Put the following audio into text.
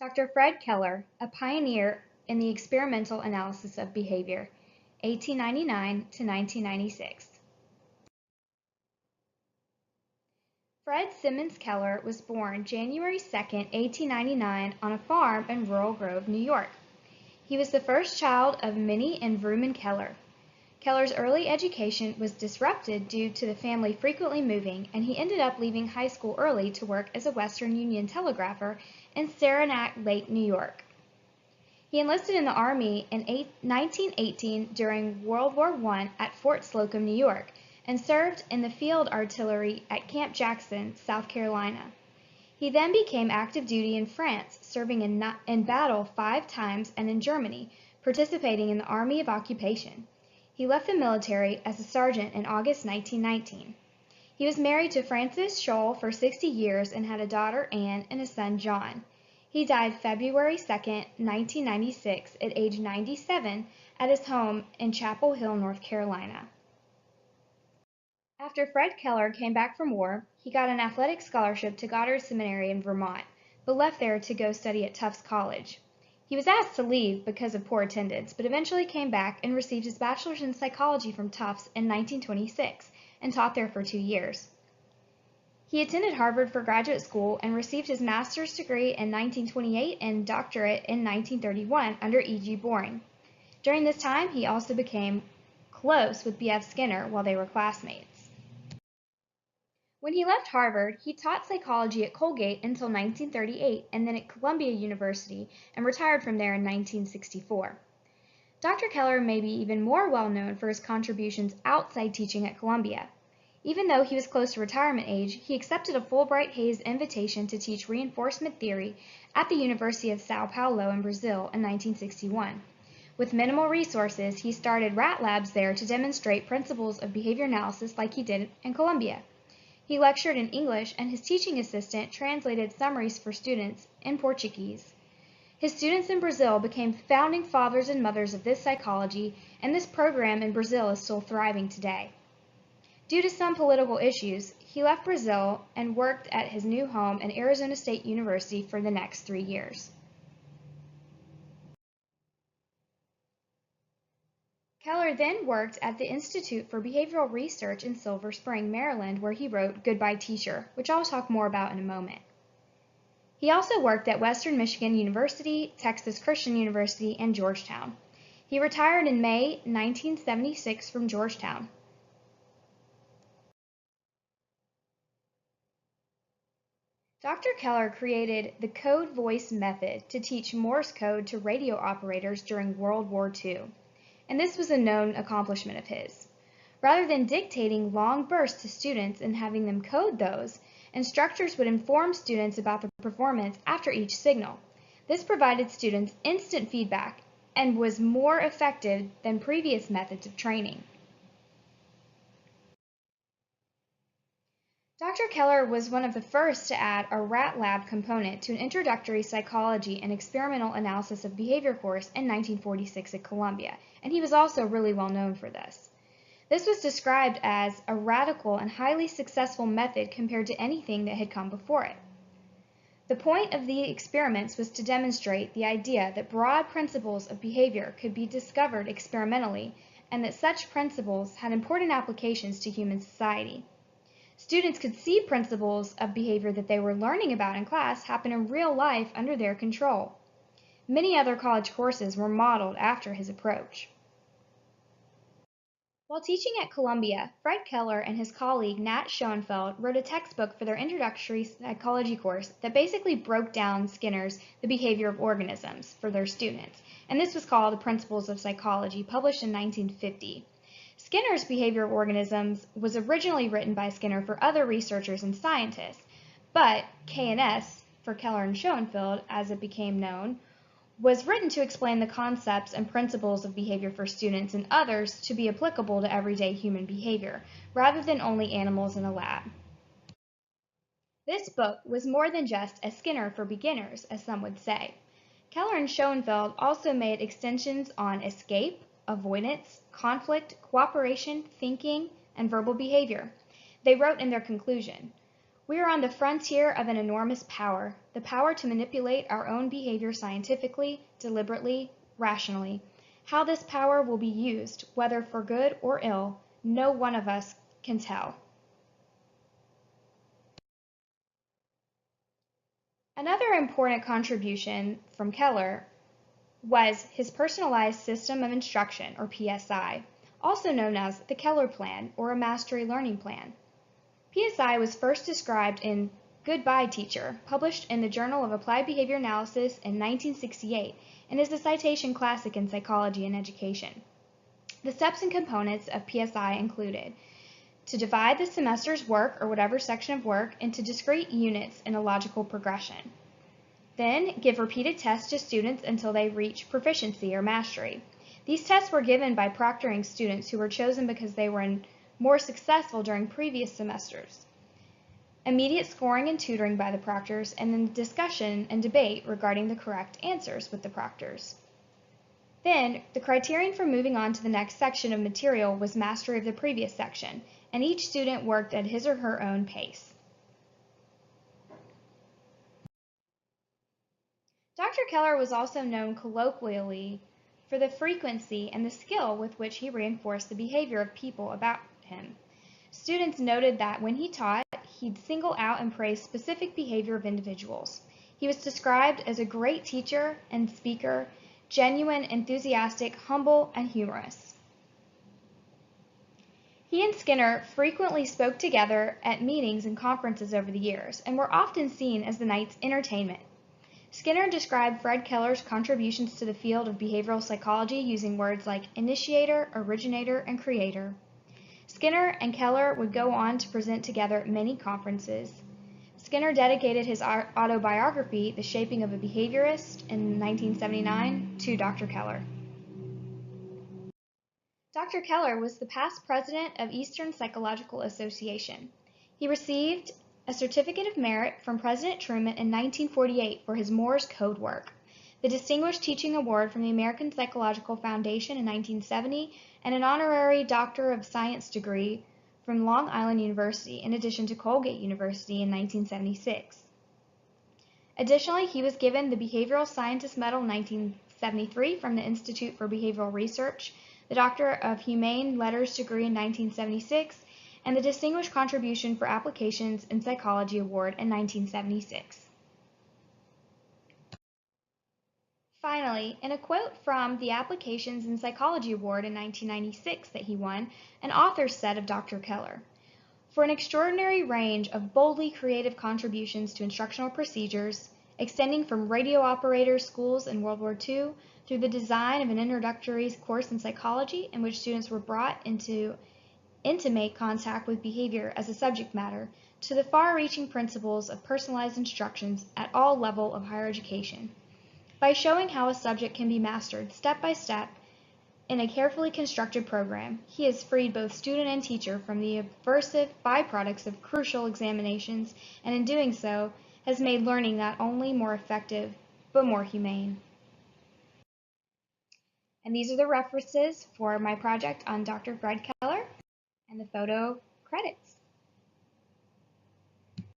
Dr. Fred Keller, a pioneer in the experimental analysis of behavior, 1899 to 1996. Fred Simmons Keller was born January 2, 1899, on a farm in Rural Grove, New York. He was the first child of Minnie and Vrooman Keller. Keller's early education was disrupted due to the family frequently moving, and he ended up leaving high school early to work as a Western Union telegrapher in Saranac Lake, New York. He enlisted in the Army in 1918 during World War I at Fort Slocum, New York, and served in the field artillery at Camp Jackson, South Carolina. He then became active duty in France, serving in battle 5 times, and in Germany, participating in the Army of Occupation. He left the military as a sergeant in August 1919. He was married to Frances Scholl for 60 years and had a daughter, Anne, and a son, John. He died February 2, 1996, at age 97, at his home in Chapel Hill, North Carolina. After Fred Keller came back from war, he got an athletic scholarship to Goddard Seminary in Vermont, but left there to go study at Tufts College. He was asked to leave because of poor attendance, but eventually came back and received his bachelor's in psychology from Tufts in 1926 and taught there for 2 years. He attended Harvard for graduate school and received his master's degree in 1928 and doctorate in 1931 under E.G. Boring. During this time, he also became close with B.F. Skinner while they were classmates. When he left Harvard, he taught psychology at Colgate until 1938 and then at Columbia University, and retired from there in 1964. Dr. Keller may be even more well known for his contributions outside teaching at Columbia. Even though he was close to retirement age, he accepted a Fulbright-Hays invitation to teach reinforcement theory at the University of Sao Paulo in Brazil in 1961. With minimal resources, he started rat labs there to demonstrate principles of behavior analysis like he did in Columbia. He lectured in English, and his teaching assistant translated summaries for students in Portuguese. His students in Brazil became founding fathers and mothers of this psychology, and this program in Brazil is still thriving today. Due to some political issues, he left Brazil and worked at his new home in Arizona State University for the next 3 years. Keller then worked at the Institute for Behavioral Research in Silver Spring, Maryland, where he wrote Goodbye Teacher, which I'll talk more about in a moment. He also worked at Western Michigan University, Texas Christian University, and Georgetown. He retired in May 1976 from Georgetown. Dr. Keller created the code voice method to teach Morse code to radio operators during World War II, and this was a known accomplishment of his. Rather than dictating long bursts to students and having them code those, instructors would inform students about the performance after each signal. This provided students instant feedback and was more effective than previous methods of training. Dr. Keller was one of the first to add a rat lab component to an introductory psychology and experimental analysis of behavior course in 1946 at Columbia, and he was also really well known for this. This was described as a radical and highly successful method compared to anything that had come before it. The point of the experiments was to demonstrate the idea that broad principles of behavior could be discovered experimentally, and that such principles had important applications to human society. Students could see principles of behavior that they were learning about in class happen in real life under their control. Many other college courses were modeled after his approach. While teaching at Columbia, Fred Keller and his colleague Nat Schoenfeld wrote a textbook for their introductory psychology course that basically broke down Skinner's The Behavior of Organisms for their students, and this was called The Principles of Psychology, published in 1950. Skinner's Behavior of Organisms was originally written by Skinner for other researchers and scientists, but K&S, for Keller and Schoenfeld, as it became known, was written to explain the concepts and principles of behavior for students and others to be applicable to everyday human behavior, rather than only animals in a lab. This book was more than just a Skinner for beginners, as some would say. Keller and Schoenfeld also made extensions on escape, avoidance, conflict, cooperation, thinking, and verbal behavior. They wrote in their conclusion, We are on the frontier of an enormous power, the power to manipulate our own behavior scientifically, deliberately, rationally. How this power will be used, whether for good or ill, no one of us can tell. Another important contribution from Keller was his personalized system of instruction, or PSI, also known as the Keller Plan, or a mastery learning plan. PSI was first described in Goodbye Teacher, published in the Journal of Applied Behavior Analysis in 1968, and is a citation classic in psychology and education. The steps and components of PSI included to divide the semester's work, or whatever section of work, into discrete units in a logical progression. Then, give repeated tests to students until they reach proficiency or mastery. These tests were given by proctoring students who were chosen because they were more successful during previous semesters. Immediate scoring and tutoring by the proctors, and then discussion and debate regarding the correct answers with the proctors. Then, the criterion for moving on to the next section of material was mastery of the previous section, and each student worked at his or her own pace. Dr. Keller was also known colloquially for the frequency and the skill with which he reinforced the behavior of people about him. Students noted that when he taught, he'd single out and praise specific behavior of individuals. He was described as a great teacher and speaker, genuine, enthusiastic, humble, and humorous. He and Skinner frequently spoke together at meetings and conferences over the years, and were often seen as the night's entertainment. Skinner described Fred Keller's contributions to the field of behavioral psychology using words like initiator, originator, and creator. Skinner and Keller would go on to present together at many conferences. Skinner dedicated his autobiography, The Shaping of a Behaviorist, in 1979 to Dr. Keller. Dr. Keller was the past president of Eastern Psychological Association. He received a Certificate of Merit from President Truman in 1948 for his Morse code work, the Distinguished Teaching Award from the American Psychological Foundation in 1970, and an honorary Doctor of Science degree from Long Island University, in addition to Colgate University in 1976. Additionally, he was given the Behavioral Scientist Medal in 1973 from the Institute for Behavioral Research, the Doctor of Humane Letters degree in 1976, and the Distinguished Contribution for Applications in Psychology Award in 1976. Finally, in a quote from the Applications in Psychology Award in 1996 that he won, an author said of Dr. Keller, "For an extraordinary range of boldly creative contributions to instructional procedures, extending from radio operator schools in World War II through the design of an introductory course in psychology in which students were brought into intimate contact with behavior as a subject matter, to the far-reaching principles of personalized instructions at all levels of higher education. By showing how a subject can be mastered step by step in a carefully constructed program, he has freed both student and teacher from the aversive byproducts of crucial examinations, and in doing so, has made learning not only more effective, but more humane." And these are the references for my project on Dr. Fred Keller and the photo credits.